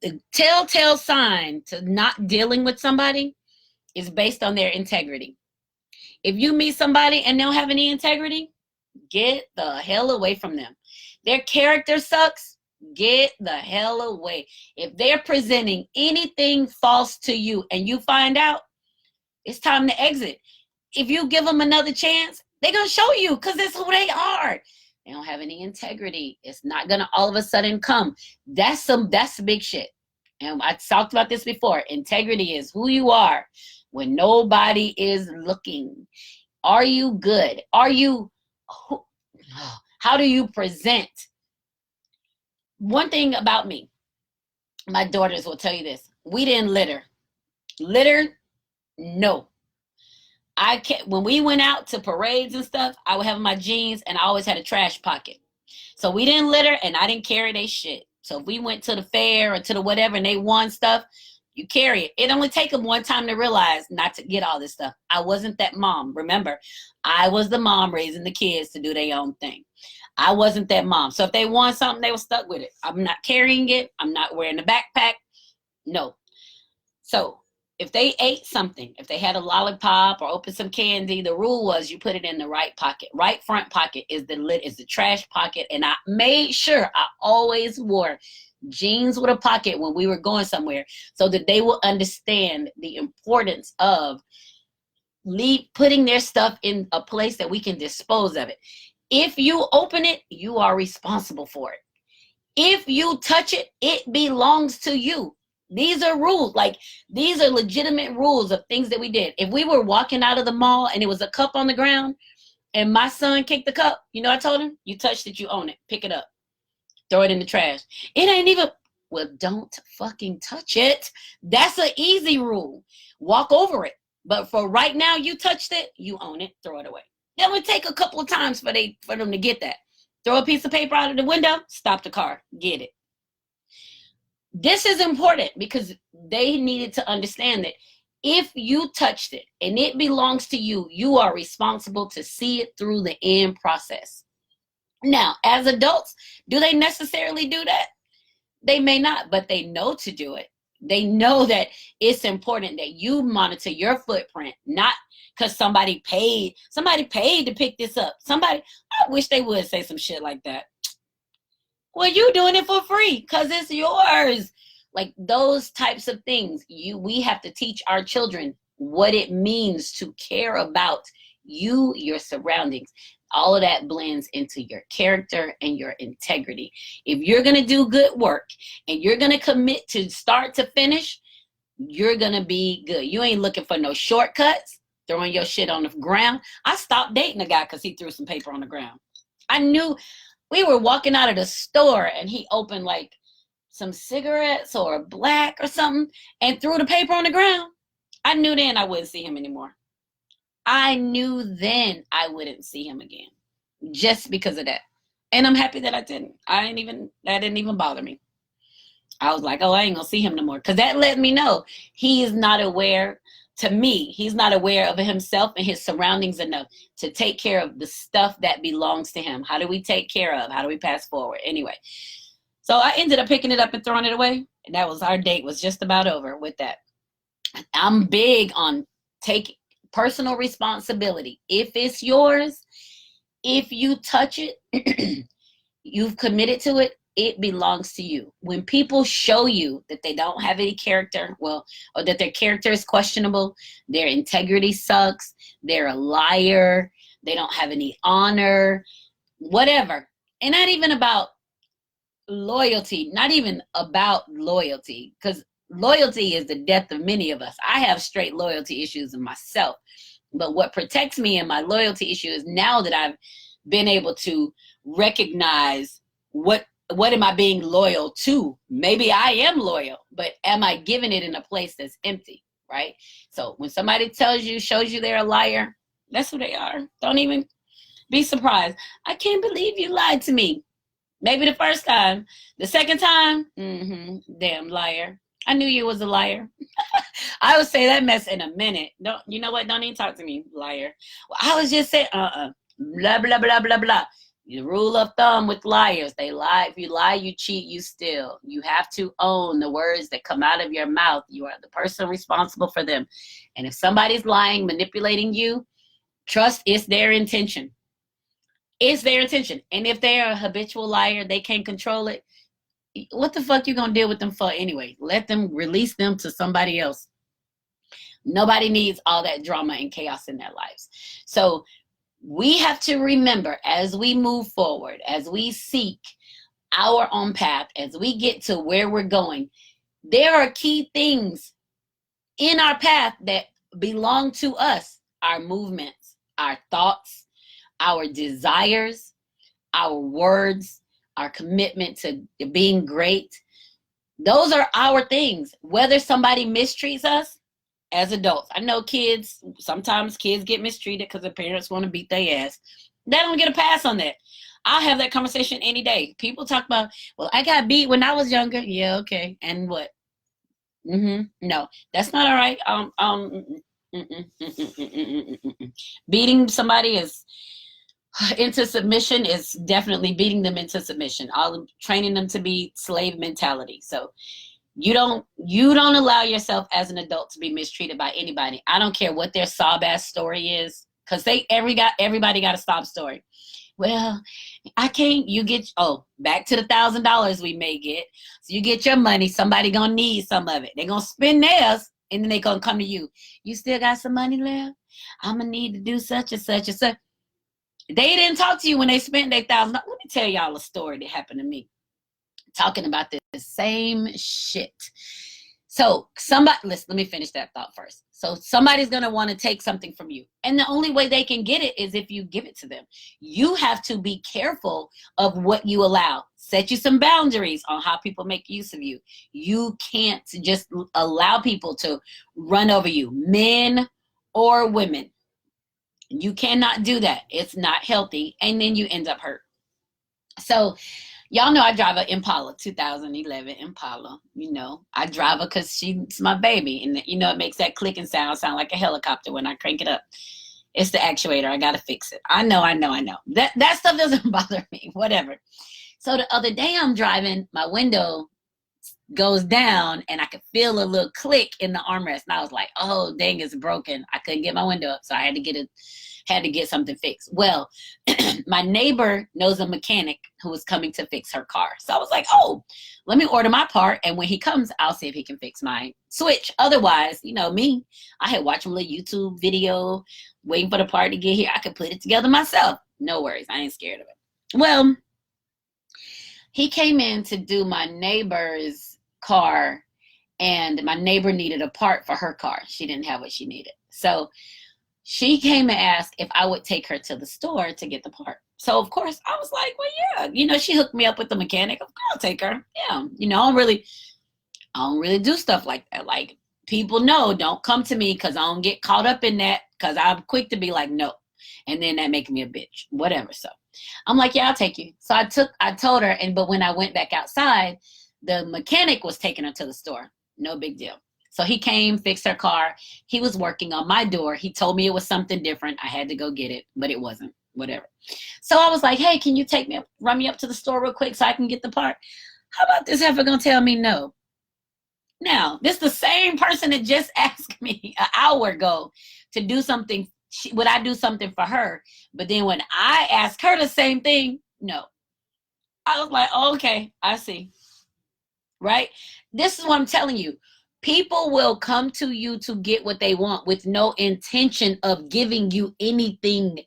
the telltale sign to not dealing with somebody is based on their integrity. If you meet somebody and they don't have any integrity, get the hell away from them. Their character sucks. Get the hell away. If they're presenting anything false to you and you find out, it's time to exit. If you give them another chance, they're going to show you because that's who they are. They don't have any integrity. It's not going to all of a sudden come. That's big shit. And I talked about this before. Integrity is who you are when nobody is looking. Are you good? How do you present? One thing about me, my daughters will tell you this. We didn't litter. Litter, no. When we went out to parades and stuff, I would have my jeans and I always had a trash pocket. So we didn't litter and I didn't carry their shit. So if we went to the fair or to the whatever and they won stuff, you carry it. It only take them one time to realize not to get all this stuff. I wasn't that mom. Remember, I was the mom raising the kids to do their own thing. I wasn't that mom. So if they won something, they were stuck with it. I'm not carrying it. I'm not wearing a backpack. No. So if they ate something, if they had a lollipop or opened some candy, the rule was you put it in the right pocket. Right front pocket is the trash pocket. And I made sure I always wore jeans with a pocket when we were going somewhere so that they will understand the importance of putting their stuff in a place that we can dispose of it. If you open it, you are responsible for it. If you touch it, it belongs to you. These are rules. Like, these are legitimate rules of things that we did. If we were walking out of the mall and it was a cup on the ground and my son kicked the cup, you know, I told him, you touched it, you own it. Pick it up. Throw it in the trash. It ain't even, well, don't fucking touch it. That's an easy rule. Walk over it. But for right now, you touched it, you own it, throw it away. That would take a couple of times for them to get that. Throw a piece of paper out of the window, stop the car, get it. This is important because they needed to understand that if you touched it and it belongs to you, you are responsible to see it through the end process. Now, as adults, do they necessarily do that? They may not, but they know to do it. They know that it's important that you monitor your footprint, not because somebody paid to pick this up. I wish they would say some shit like that. Well, you doing it for free because it's yours. Like those types of things. We have to teach our children what it means to care about you, your surroundings. All of that blends into your character and your integrity. If you're going to do good work and you're going to commit to start to finish, you're going to be good. You ain't looking for no shortcuts, throwing your shit on the ground. I stopped dating a guy because he threw some paper on the ground. I knew we were walking out of the store and he opened like some cigarettes or a black or something and threw the paper on the ground. I knew then I wouldn't see him anymore. I knew then I wouldn't see him again just because of that. And I'm happy that I didn't. That didn't even bother me. I was like, oh, I ain't gonna see him no more. Because that let me know he is not aware, to me, he's not aware of himself and his surroundings enough to take care of the stuff that belongs to him. How do we take care of? How do we pass forward? Anyway, so I ended up picking it up and throwing it away. And our date was just about over with that. I'm big on taking personal responsibility. If it's yours, if you touch it, you've committed to it, it belongs to you. When people show you that they don't have any character, or that their character is questionable, their integrity sucks, they're a liar, they don't have any honor, whatever. And not even about loyalty, because loyalty is the death of many of us. I have straight loyalty issues in myself. But what protects me in my loyalty issue is now that I've been able to recognize what am I being loyal to? Maybe I am loyal, but am I giving it in a place that's empty, right? So when somebody shows you they're a liar, that's who they are. Don't even be surprised. I can't believe you lied to me. Maybe the first time. The second time, damn liar. I knew you was a liar. I would say that mess in a minute. You know what? Don't even talk to me, liar. Well, I was just saying, blah, blah, blah, blah, blah. The rule of thumb with liars, they lie. If you lie, you cheat, you steal. You have to own the words that come out of your mouth. You are the person responsible for them. And if somebody's lying, manipulating you, trust it's their intention. It's their intention. And if they're a habitual liar, they can't control it, What the fuck you gonna deal with them for anyway? Let them, release them to somebody else. Nobody needs all that drama and chaos in their lives. So we have to remember, as we move forward, as we seek our own path, as we get to where we're going, there are key things in our path that belong to us: our movements, our thoughts, our desires, our words, our commitment to being great. Those are our things. Whether somebody mistreats us as adults, I know kids, sometimes kids get mistreated because their parents want to beat their ass. They don't get a pass on that. I'll have that conversation any day. People talk about, well, I got beat when I was younger. Yeah, okay. And what? No, that's not all right. Beating somebody is into submission is definitely beating them into submission. All training them to be slave mentality. So you don't allow yourself as an adult to be mistreated by anybody. I don't care what their sob ass story is, because everybody got a sob story. Well, I can't. You get, back to the $1,000 we may get. So you get your money. Somebody gonna need some of it. They're gonna spend theirs, and then they gonna come to you. You still got some money left? I'm gonna need to do such and such and such. They didn't talk to you when they spent their $1,000. Let me tell y'all a story that happened to me, talking about the same shit. So let me finish that thought first. So somebody's going to want to take something from you. And the only way they can get it is if you give it to them. You have to be careful of what you allow. Set you some boundaries on how people make use of you. You can't just allow people to run over you, men or women. You cannot do that. It's not healthy. And then you end up hurt. So y'all know I drive an Impala, 2011 Impala. You know, I drive her because she's my baby. And, it makes that clicking sound like a helicopter when I crank it up. It's the actuator. I got to fix it. I know. That stuff doesn't bother me. Whatever. So the other day I'm driving, my window goes down and I could feel a little click in the armrest. And I was like, oh, dang, it's broken. I couldn't get my window up. So I had to get something fixed. Well, my neighbor knows a mechanic who was coming to fix her car. So I was like, oh, let me order my part. And when he comes, I'll see if he can fix my switch. Otherwise, me, I had watched a little YouTube video waiting for the part to get here. I could put it together myself. No worries. I ain't scared of it. Well, he came in to do my neighbor's car, and my neighbor needed a part for her car. She didn't have what she needed. So she came and asked if I would take her to the store to get the part. So of course I was like, well, yeah, she hooked me up with the mechanic. Of course I'll take her. Yeah. I don't really do stuff like that. Like, people know, don't come to me because I don't get caught up in that, because I'm quick to be like, no. And then that makes me a bitch, whatever. So I'm like, yeah, I'll take you. So I told her, but when I went back outside, the mechanic was taking her to the store. No big deal. So he came, fixed her car. He was working on my door. He told me it was something different. I had to go get it, but it wasn't. Whatever. So I was like, hey, can you run me up to the store real quick so I can get the part? How about this heifer gonna tell me no? Now, this is the same person that just asked me an hour ago to do something. Would I do something for her? But then when I asked her the same thing, no. I was like, oh, okay, I see. Right? This is what I'm telling you. People will come to you to get what they want with no intention of giving you anything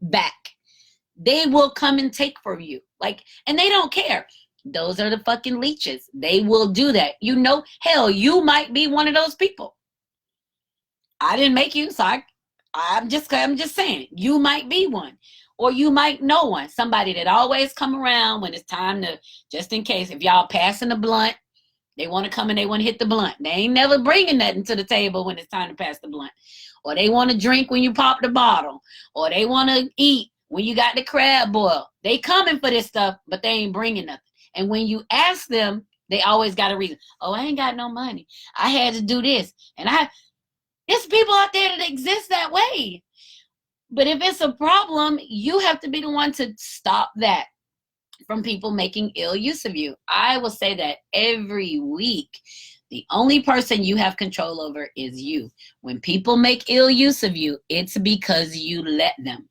back. They will come and take from you. And they don't care. Those are the fucking leeches. They will do that. Hell, you might be one of those people. I didn't make you, so I'm just saying, you might be one. Or you might know one. Somebody that always come around when it's time to, just in case, if y'all passing the blunt, they want to come and they want to hit the blunt. They ain't never bringing nothing to the table when it's time to pass the blunt. Or they want to drink when you pop the bottle. Or they want to eat when you got the crab boil. They coming for this stuff, but they ain't bringing nothing. And when you ask them, they always got a reason. Oh, I ain't got no money. I had to do this. And there's people out there that exist that way. But if it's a problem, you have to be the one to stop that from people making ill use of you. I will say that every week. The only person you have control over is you. When people make ill use of you, it's because you let them.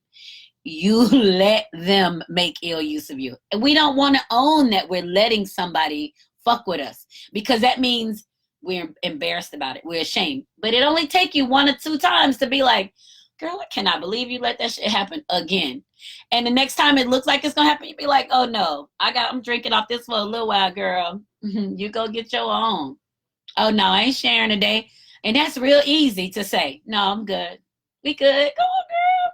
you let them make ill use of you. And we don't want to own that we're letting somebody fuck with us, because that means we're embarrassed about it. We're ashamed. But it only take you 1 or 2 times to be like, girl, I cannot believe you let that shit happen again. And the next time it looks like it's gonna happen, you be like, oh no, I'm drinking off this for a little while, girl. You go get your own. Oh no, I ain't sharing today. And that's real easy to say. No, I'm good. We good. Go on, girl.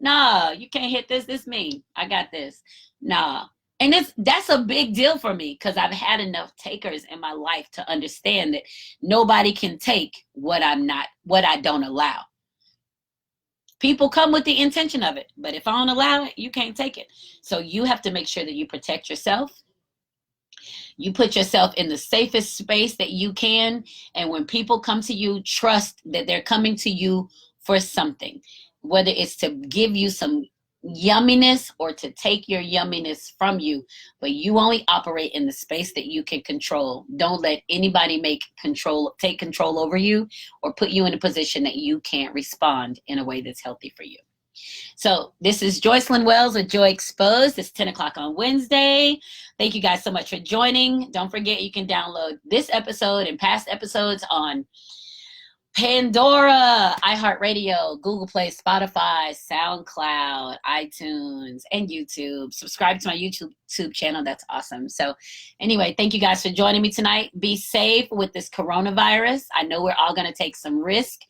No, you can't hit this. This me. I got this. No. And that's a big deal for me, because I've had enough takers in my life to understand that nobody can take what I don't allow. People come with the intention of it, but if I don't allow it, you can't take it. So you have to make sure that you protect yourself. You put yourself in the safest space that you can. And when people come to you, trust that they're coming to you for something, whether it's to give you some yumminess or to take your yumminess from you. But you only operate in the space that you can control. Don't let anybody take control over you or put you in a position that you can't respond in a way that's healthy for you. So this is Joycelyn Wells with Joy Exposed. It's 10 o'clock on Wednesday. Thank you guys so much for joining. Don't forget, you can download this episode and past episodes on Pandora, iHeartRadio, Google Play, Spotify, SoundCloud, iTunes, and YouTube. Subscribe to my YouTube channel. That's awesome. So anyway, thank you guys for joining me tonight. Be safe with this coronavirus. I know we're all going to take some risk.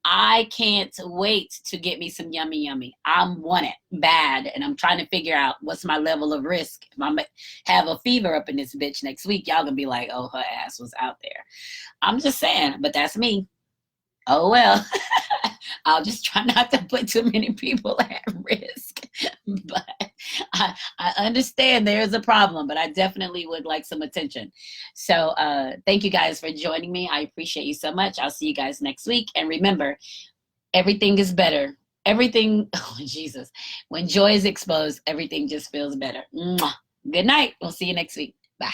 I can't wait to get me some yummy yummy. I want it bad, and I'm trying to figure out what's my level of risk. If I'm gonna have a fever up in this bitch next week, y'all gonna be like, oh, her ass was out there. I'm just saying, but that's me. Oh well. I'll just try not to put too many people at risk. But I understand there's a problem, but I definitely would like some attention. So thank you guys for joining me. I appreciate you so much. I'll see you guys next week. And remember, everything is better. Everything, oh Jesus, when joy is exposed, everything just feels better. Mwah. Good night. We'll see you next week. Bye.